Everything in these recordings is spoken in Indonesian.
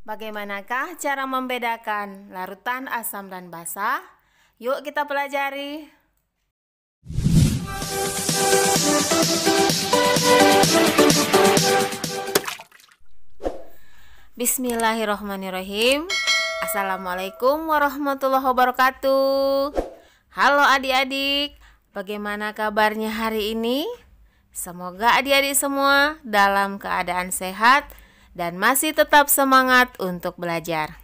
Bagaimanakah cara membedakan larutan asam dan basa? Yuk kita pelajari. Bismillahirrahmanirrahim. Assalamualaikum warahmatullahi wabarakatuh. Halo adik-adik, bagaimana kabarnya hari ini? Semoga adik-adik semua dalam keadaan sehat dan masih tetap semangat untuk belajar.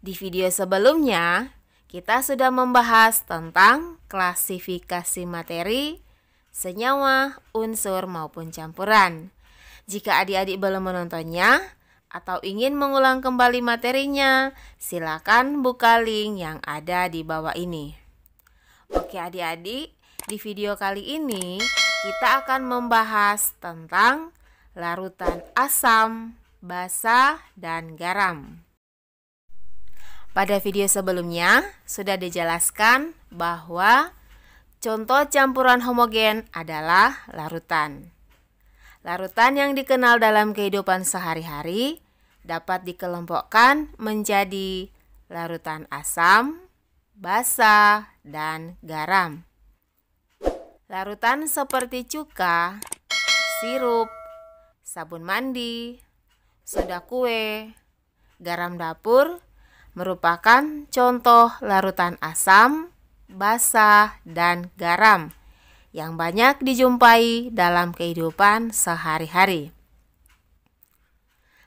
Di video sebelumnya, kita sudah membahas tentang klasifikasi materi, senyawa, unsur maupun campuran. Jika adik-adik belum menontonnya atau ingin mengulang kembali materinya, silakan buka link yang ada di bawah ini. Oke adik-adik, di video kali ini kita akan membahas tentang larutan asam, basa, dan garam. Pada video sebelumnya sudah dijelaskan bahwa contoh campuran homogen adalah larutan. Larutan yang dikenal dalam kehidupan sehari-hari dapat dikelompokkan menjadi larutan asam, basa, dan garam. Larutan seperti cuka, sirup, sabun mandi, soda kue, garam dapur merupakan contoh larutan asam, basa, dan garam yang banyak dijumpai dalam kehidupan sehari-hari.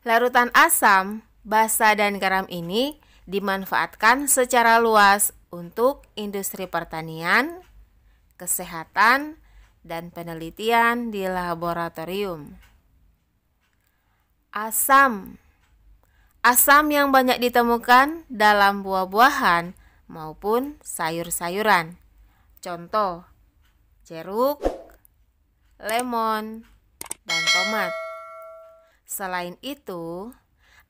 Larutan asam, basa, dan garam ini dimanfaatkan secara luas untuk industri pertanian, kesehatan, dan penelitian di laboratorium. Asam yang banyak ditemukan dalam buah-buahan maupun sayur-sayuran. Contoh, jeruk, lemon, dan tomat. Selain itu,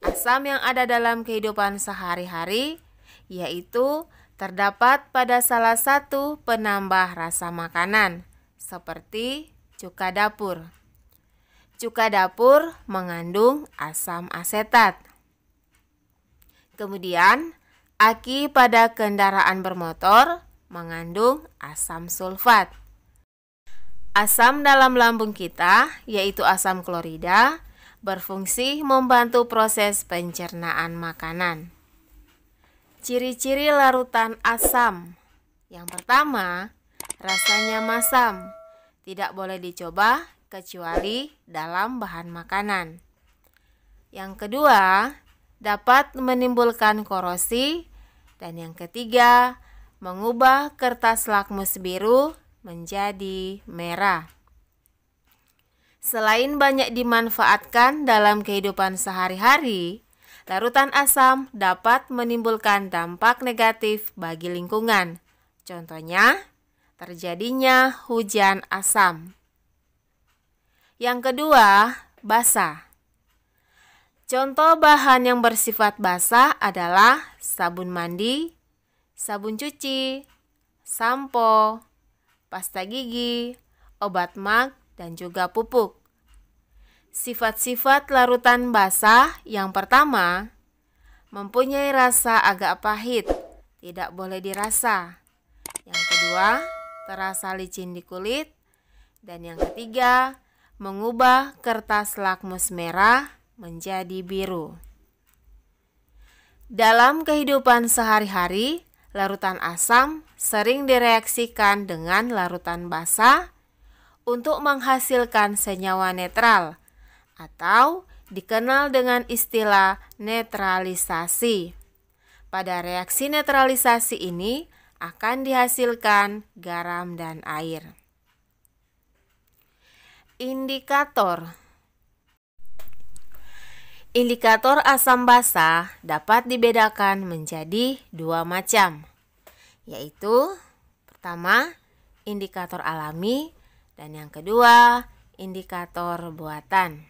asam yang ada dalam kehidupan sehari-hari yaitu terdapat pada salah satu penambah rasa makanan seperti cuka dapur. Cuka dapur mengandung asam asetat. Kemudian, aki pada kendaraan bermotor mengandung asam sulfat. Asam dalam lambung kita, yaitu asam klorida, berfungsi membantu proses pencernaan makanan. Ciri-ciri larutan asam. Yang pertama, rasanya masam. Tidak boleh dicoba kecuali dalam bahan makanan. Yang kedua, dapat menimbulkan korosi. Dan yang ketiga, mengubah kertas lakmus biru menjadi merah. Selain banyak dimanfaatkan dalam kehidupan sehari-hari, larutan asam dapat menimbulkan dampak negatif bagi lingkungan. Contohnya, terjadinya hujan asam. Yang kedua, basa. Contoh bahan yang bersifat basa adalah sabun mandi, sabun cuci, sampo, pasta gigi, obat mag, dan juga pupuk. Sifat-sifat larutan basa yang pertama, mempunyai rasa agak pahit, tidak boleh dirasa. Yang kedua, terasa licin di kulit. Dan yang ketiga, mengubah kertas lakmus merah menjadi biru. Dalam kehidupan sehari-hari, larutan asam sering direaksikan dengan larutan basa untuk menghasilkan senyawa netral atau dikenal dengan istilah netralisasi. Pada reaksi netralisasi ini akan dihasilkan garam dan air. Indikator asam basa dapat dibedakan menjadi dua macam, yaitu pertama, indikator alami, dan yang kedua, indikator buatan.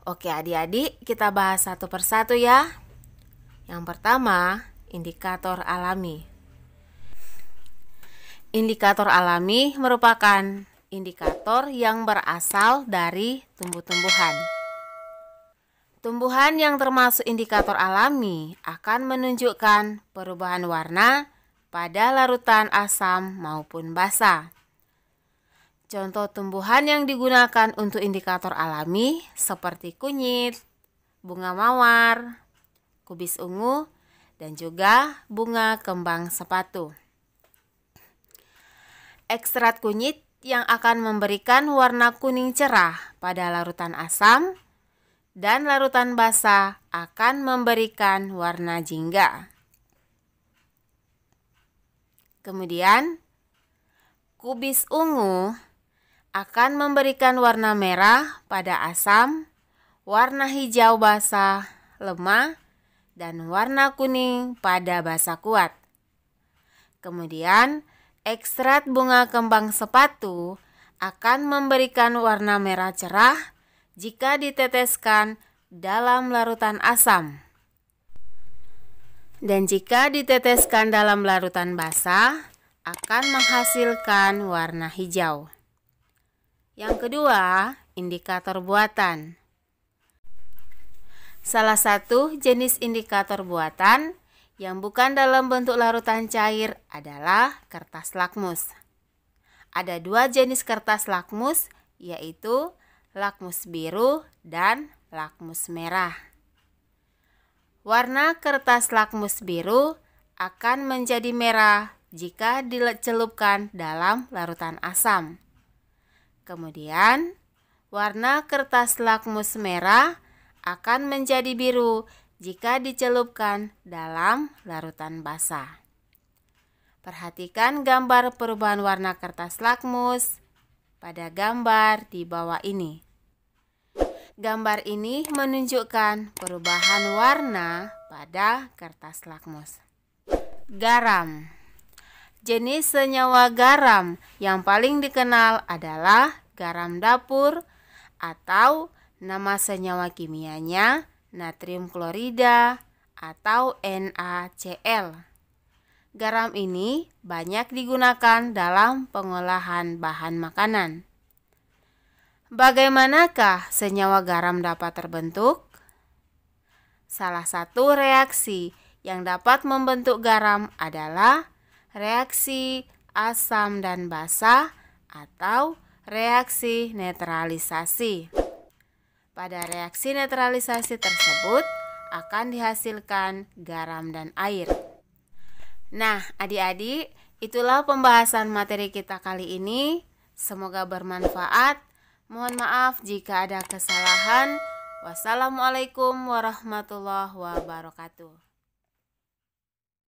Oke adik-adik, kita bahas satu persatu ya. Yang pertama, indikator alami. Indikator alami merupakan indikator yang berasal dari tumbuh-tumbuhan. Tumbuhan yang termasuk indikator alami akan menunjukkan perubahan warna pada larutan asam maupun basa. Contoh tumbuhan yang digunakan untuk indikator alami seperti kunyit, bunga mawar, kubis ungu, dan juga bunga kembang sepatu. Ekstrak kunyit yang akan memberikan warna kuning cerah pada larutan asam dan larutan basa akan memberikan warna jingga. Kemudian, kubis ungu akan memberikan warna merah pada asam, warna hijau basa lemah, dan warna kuning pada basa kuat. Kemudian, ekstrak bunga kembang sepatu akan memberikan warna merah cerah jika diteteskan dalam larutan asam. Dan jika diteteskan dalam larutan basa, akan menghasilkan warna hijau. Yang kedua, indikator buatan. Salah satu jenis indikator buatan yang bukan dalam bentuk larutan cair adalah kertas lakmus. Ada dua jenis kertas lakmus, yaitu lakmus biru dan lakmus merah. Warna kertas lakmus biru akan menjadi merah jika dicelupkan dalam larutan asam. Kemudian, warna kertas lakmus merah akan menjadi biru jika dicelupkan dalam larutan basa. Perhatikan gambar perubahan warna kertas lakmus pada gambar di bawah ini. Gambar ini menunjukkan perubahan warna pada kertas lakmus. Garam. Jenis senyawa garam yang paling dikenal adalah garam dapur atau nama senyawa kimianya natrium klorida atau NaCl. Garam ini banyak digunakan dalam pengolahan bahan makanan. Bagaimanakah senyawa garam dapat terbentuk? Salah satu reaksi yang dapat membentuk garam adalah reaksi asam dan basa atau reaksi netralisasi. Pada reaksi netralisasi tersebut akan dihasilkan garam dan air. Nah, adik-adik, itulah pembahasan materi kita kali ini. Semoga bermanfaat. Mohon maaf jika ada kesalahan. Wassalamualaikum warahmatullahi wabarakatuh.